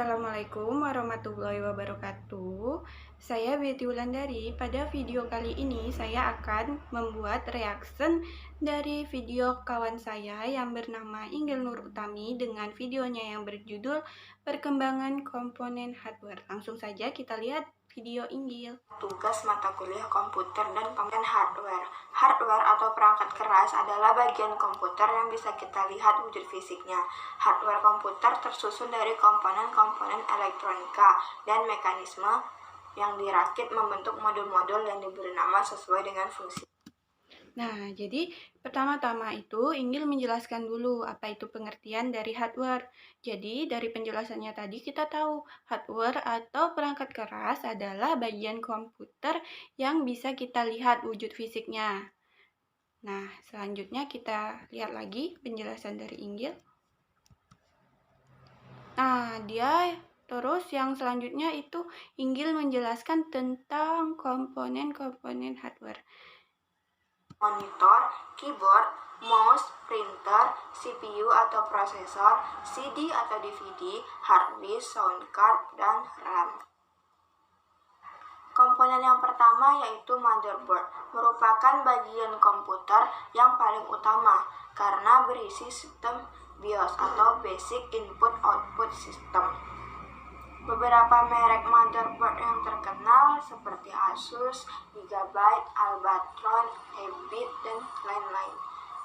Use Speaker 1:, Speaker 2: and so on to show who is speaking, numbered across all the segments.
Speaker 1: Assalamualaikum warahmatullahi wabarakatuh. Saya Betty Wulandari. Pada video kali ini saya akan membuat reaction dari video kawan saya yang bernama Inggil Nur Utami dengan videonya yang berjudul Perkembangan Komponen Hardware. Langsung saja kita lihat video Inggil.
Speaker 2: Tugas mata kuliah komputer dan komponen hardware. Hardware atau perangkat keras adalah bagian komputer yang bisa kita lihat wujud fisiknya. Hardware komputer tersusun dari komponen-komponen elektronika dan mekanisme yang dirakit membentuk modul-modul yang diberi nama sesuai dengan fungsi.
Speaker 1: Nah, jadi pertama-tama itu Inggil menjelaskan dulu apa itu pengertian dari hardware. Jadi, dari penjelasannya tadi kita tahu hardware atau perangkat keras adalah bagian komputer yang bisa kita lihat wujud fisiknya. Nah, selanjutnya kita lihat lagi penjelasan dari Inggil. Nah, terus yang selanjutnya itu Inggil menjelaskan tentang komponen-komponen hardware.
Speaker 2: Monitor, keyboard, mouse, printer, CPU atau prosesor, CD atau DVD, hard disk, sound card, dan RAM. Komponen yang pertama yaitu motherboard, merupakan bagian komputer yang paling utama karena berisi sistem BIOS atau Basic Input Output System. Beberapa merek motherboard yang terkenal seperti Asus, Gigabyte, Albatron, Ebit, dan lain-lain.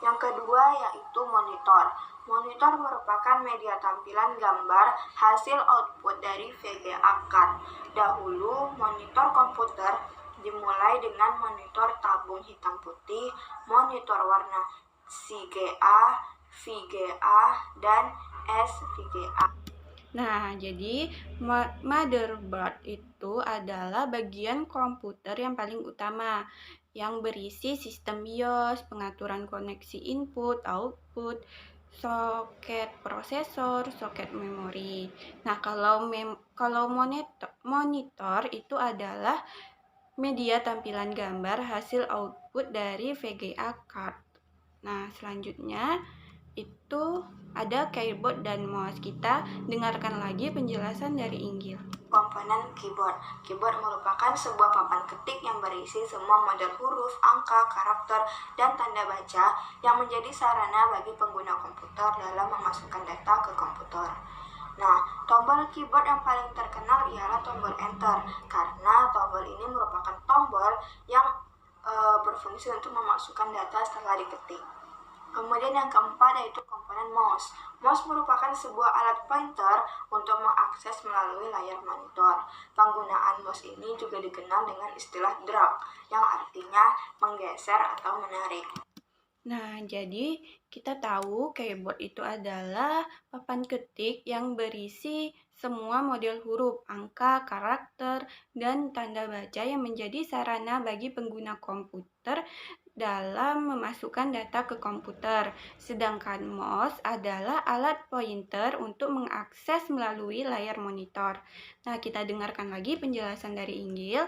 Speaker 2: Yang kedua yaitu monitor. Monitor merupakan media tampilan gambar hasil output dari VGA card. Dahulu, monitor komputer dimulai dengan monitor tabung hitam putih, monitor warna CGA, VGA, dan SVGA.
Speaker 1: Nah, jadi motherboard itu adalah bagian komputer yang paling utama yang berisi sistem BIOS, pengaturan koneksi input, output, soket prosesor, soket memori. Nah, kalau monitor itu adalah media tampilan gambar hasil output dari VGA card. Nah, selanjutnya itu ada keyboard dan mouse. Kita dengarkan lagi penjelasan dari Inggil.
Speaker 2: Komponen keyboard. Keyboard merupakan sebuah papan ketik yang berisi semua model huruf, angka, karakter, dan tanda baca yang menjadi sarana bagi pengguna komputer dalam memasukkan data ke komputer. Nah, tombol keyboard yang paling terkenal ialah tombol enter karena tombol ini merupakan tombol yang berfungsi untuk memasukkan data setelah diketik. Kemudian yang keempat yaitu komponen mouse. Mouse merupakan sebuah alat pointer untuk mengakses melalui layar monitor. Penggunaan mouse ini juga dikenal dengan istilah drag, yang artinya menggeser atau menarik.
Speaker 1: Nah, jadi kita tahu keyboard itu adalah papan ketik yang berisi semua model huruf, angka, karakter, dan tanda baca yang menjadi sarana bagi pengguna komputer dalam memasukkan data ke komputer. Sedangkan mouse adalah alat pointer untuk mengakses melalui layar monitor. Nah, kita dengarkan lagi penjelasan dari Inggil.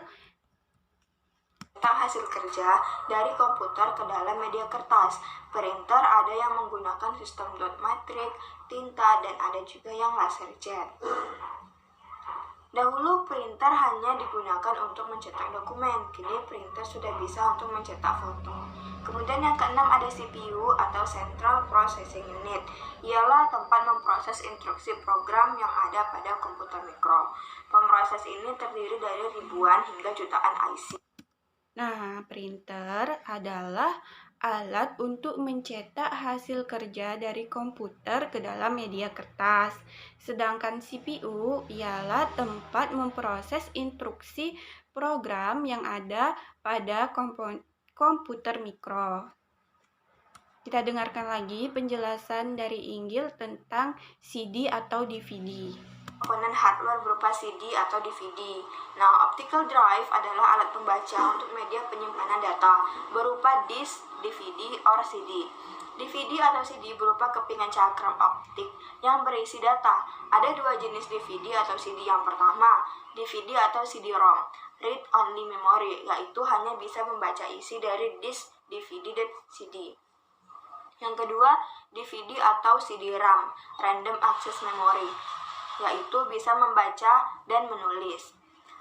Speaker 2: Tentang hasil kerja dari komputer ke dalam media kertas. Printer ada yang menggunakan sistem dot matrix, tinta, dan ada juga yang laser jet. Dahulu printer hanya digunakan untuk mencetak dokumen, kini printer sudah bisa untuk mencetak foto. Kemudian yang keenam ada CPU atau Central Processing Unit. Ialah tempat memproses instruksi program yang ada pada komputer mikro. Pemroses ini terdiri dari ribuan hingga jutaan IC.
Speaker 1: Nah, printer adalah alat untuk mencetak hasil kerja dari komputer ke dalam media kertas. Sedangkan CPU ialah tempat memproses instruksi program yang ada pada komputer mikro. Kita dengarkan lagi penjelasan dari Inggil tentang CD atau DVD.
Speaker 2: Komponen hardware berupa CD atau DVD. Nah, optical drive adalah alat pembaca untuk media penyimpanan data berupa disk, DVD, or CD. DVD atau CD berupa kepingan cakram optik yang berisi data. Ada dua jenis DVD atau CD. Yang pertama, DVD atau CD-ROM, read only memory, yaitu hanya bisa membaca isi dari disk DVD dan CD. Yang kedua, DVD atau CD-RAM, random access memory. yaitu bisa membaca dan menulis.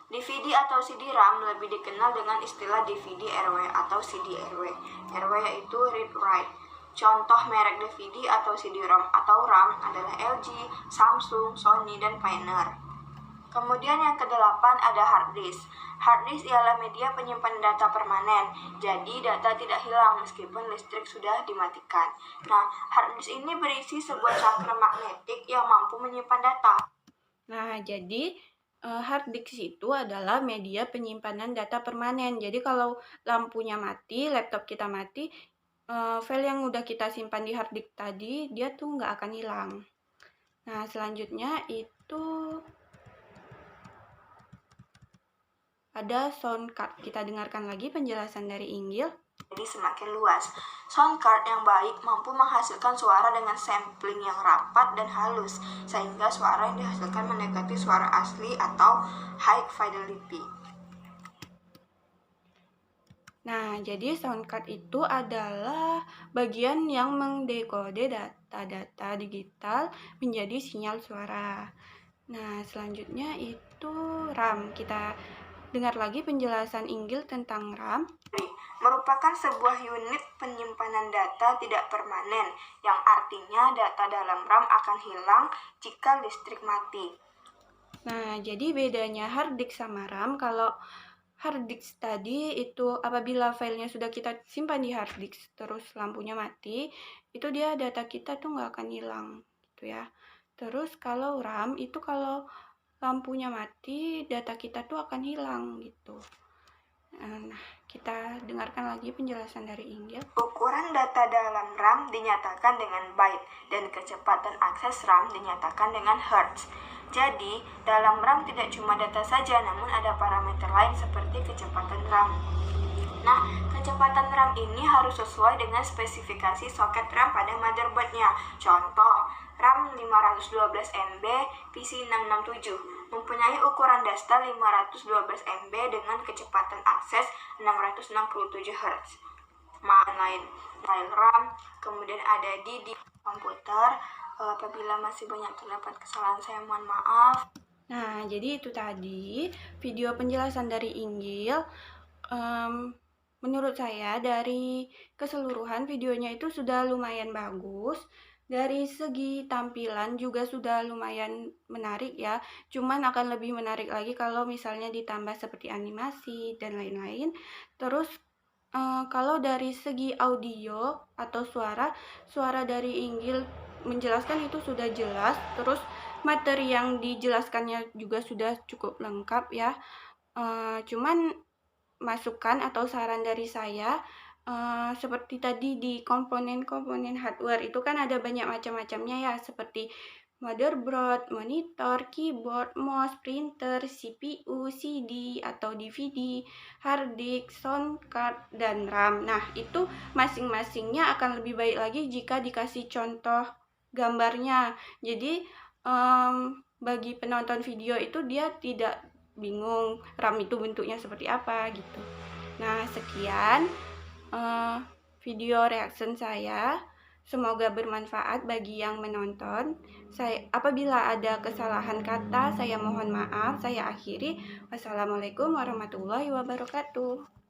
Speaker 2: DVD atau CD-ROM lebih dikenal dengan istilah DVD RW atau CD-RW. RW yaitu read write. Contoh merek DVD atau CD-ROM atau RAM adalah LG, Samsung, Sony, dan Pioneer. Kemudian yang kedelapan ada hard disk. Hard disk ialah media penyimpan data permanen, jadi data tidak hilang meskipun listrik sudah dimatikan. Nah, hard disk ini berisi sebuah cakram magnetik yang mampu menyimpan data.
Speaker 1: Nah, jadi hard disk itu adalah media penyimpanan data permanen. Jadi kalau lampunya mati, laptop kita mati, file yang udah kita simpan di hard disk tadi, dia tuh nggak akan hilang. Nah, selanjutnya itu ada sound card. Kita dengarkan lagi penjelasan dari Inggil.
Speaker 2: Jadi semakin luas. Sound card yang baik mampu menghasilkan suara dengan sampling yang rapat dan halus, sehingga suara yang dihasilkan mendekati suara asli atau high fidelity.
Speaker 1: Nah, jadi sound card itu adalah bagian yang mendekode data-data digital menjadi sinyal suara. Nah, selanjutnya itu RAM. Kita dengar lagi penjelasan Inggil tentang RAM.
Speaker 2: Merupakan sebuah unit penyimpanan data tidak permanen, yang artinya data dalam RAM akan hilang jika listrik mati.
Speaker 1: Nah, jadi bedanya hard disk sama RAM, kalau hard disk tadi itu apabila filenya sudah kita simpan di hard disk terus lampunya mati, itu dia data kita tuh nggak akan hilang gitu ya. Terus kalau RAM itu kalau lampunya mati, data kita tuh akan hilang gitu. Nah, kita dengarkan lagi penjelasan dari Inggil.
Speaker 2: Ukuran data dalam RAM dinyatakan dengan byte dan kecepatan akses RAM dinyatakan dengan hertz. Jadi, dalam RAM tidak cuma data saja, namun ada parameter lain seperti kecepatan RAM. Nah, kecepatan RAM ini harus sesuai dengan spesifikasi soket RAM pada motherboardnya. Contoh, RAM 512 MB, PC 667, mempunyai ukuran dasta 512 MB dengan kecepatan akses 667 Hz. Lain file RAM, kemudian ada di komputer. Apabila masih banyak terdapat kesalahan, saya mohon maaf.
Speaker 1: Nah, jadi itu tadi video penjelasan dari Inggil. Menurut saya dari keseluruhan videonya itu sudah lumayan bagus. Dari segi tampilan juga sudah lumayan menarik ya. Cuman akan lebih menarik lagi kalau misalnya ditambah seperti animasi dan lain-lain. Terus kalau dari segi audio atau suara dari Inggil menjelaskan itu sudah jelas. Terus materi yang dijelaskannya juga sudah cukup lengkap ya. Cuman masukan atau saran dari saya, seperti tadi di komponen-komponen hardware itu kan ada banyak macam-macamnya ya, seperti motherboard, monitor, keyboard, mouse, printer, CPU, CD atau DVD, hard disk, sound card, dan RAM. Nah, itu masing-masingnya akan lebih baik lagi jika dikasih contoh gambarnya. Jadi, bagi penonton video itu dia tidak bingung RAM itu bentuknya seperti apa gitu. Nah, sekian video reaction saya. Semoga bermanfaat bagi yang menonton. Apabila ada kesalahan kata, saya mohon maaf. Saya akhiri. Wassalamualaikum warahmatullahi wabarakatuh.